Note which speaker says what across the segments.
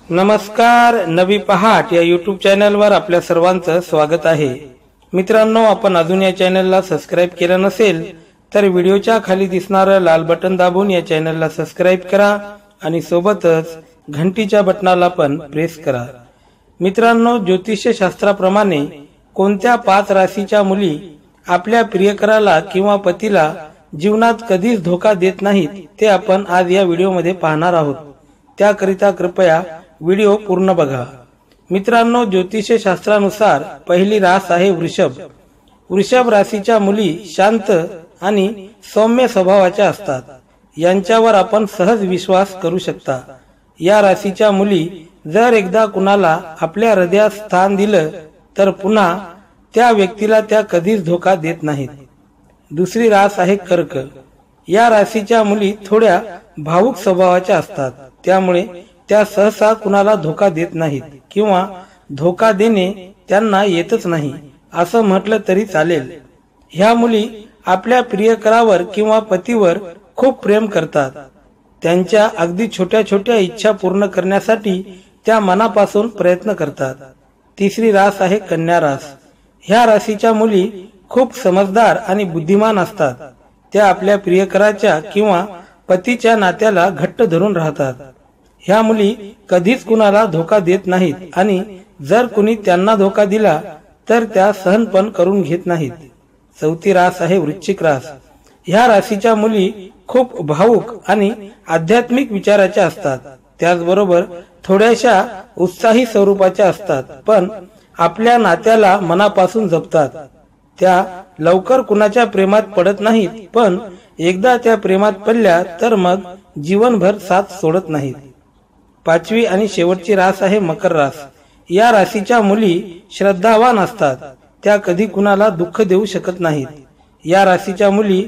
Speaker 1: नमस्कार, नवी पहाट या यूट्यूब चॅनलवर आपल्या सर्वांचं स्वागत आहे। मित्रांनो, आपण अजून या चॅनलला सबस्क्राइब केलं नसेल तर व्हिडिओच्या खाली दिसणारं लाल बटन दाबून या चॅनलला सबस्क्राइब करा आणि सोबतच घंटीच्या बटनाला पण प्रेस करा। मित्रांनो, ज्योतिष्य शास्त्राप्रमाणे कोणत्या 5 राशीच्या मुली आपल्या प्रियकराला किंवा पतीला जीवनात कधीच धोका देत नाहीत ते आपण आज या व्हिडिओमध्ये पाहणार आहोत। त्याकरिता कृपया व्हिडिओ पूर्ण बघा। मित्रांनो, ज्योतिष्य शास्त्रानुसार पहिली रास आहे वृषभ। वृषभ राशीच्या मुली शांत आणि सौम्य स्वभावाच्या असतात। यांच्यावर आपण सहज विश्वास करू शकता। या राशीच्या मुली जर एकदा कुणाला आपल्या हृदयात स्थान दिलं तर पुन्हा त्या व्यक्तीला त्या कधीच धोका देत नाहीत। दुसरी रास आहे कर्क। या राशीच्या मुली थोड्या भावुक स्वभावाच्या असतात, त्यामुळे त्या सहसा कुणाला धोका देत नाहीत किंवा धोका देणे त्यांना येतच नाही असं म्हटलं तरी चालेल। ह्या मुली आपल्या प्रियकरावर किंवा पतीवर खूप प्रेम करतात। त्यांच्या अगदी छोट्या छोट्या इच्छा पूर्ण करण्यासाठी त्या मनापासून प्रयत्न करतात। तिसरी रास आहे कन्या रास। ह्या राशीच्या मुली खूप समजदार आणि बुद्धिमान असतात। त्या आपल्या प्रियकराच्या किंवा पतीच्या नात्याला घट्ट धरून राहतात। ह्या मुली कधीच कुणाला धोका देत नाहीत आणि जर कुणी त्यांना धोका दिला तर त्या सहन पण करून घेत नाहीत। चौथी रास आहे वृश्चिक रास। ह्या राशीच्या मुली खूप भावुक आणि आध्यात्मिक विचाराच्या असतात। त्याचबरोबर थोड्याशा उत्साही स्वरूपाच्या असतात, पण आपल्या नात्याला मनापासून जपतात। त्या लवकर कुणाच्या प्रेमात पडत नाहीत, पण एकदा त्या प्रेमात पडल्या तर मग जीवनभर साथ सोडत नाहीत। पाचवी आणि शेवटची रास आहे मकर रास। या राशीच्या मुली श्रद्धावान असतात। त्या कधी कुणाला दुःख देऊ शकत नाहीत। या राशीच्या मुली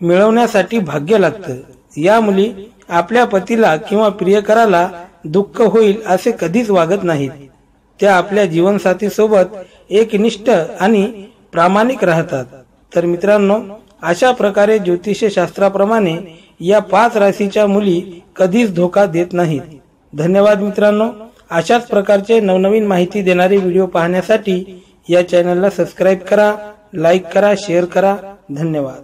Speaker 1: मिळवण्यासाठी भाग्य लागतं। या मुली आपल्या पतीला किंवा प्रियकराला दुःख होईल असे कधीच वागत नाहीत। त्या आपल्या जीवनसाथी सोबत एकनिष्ठ आणि प्रामाणिक राहतात। तर मित्रांनो, अशा प्रकारे ज्योतिष शास्त्राप्रमाणे या 5 राशीच्या मुली कधीच धोका देत नाहीत। धन्यवाद मित्रांनो। अशाच प्रकारचे नवनवीन माहिती देणारे व्हिडिओ पाहण्यासाठी या चॅनलला सबस्क्राइब करा, लाईक करा, शेअर करा। धन्यवाद।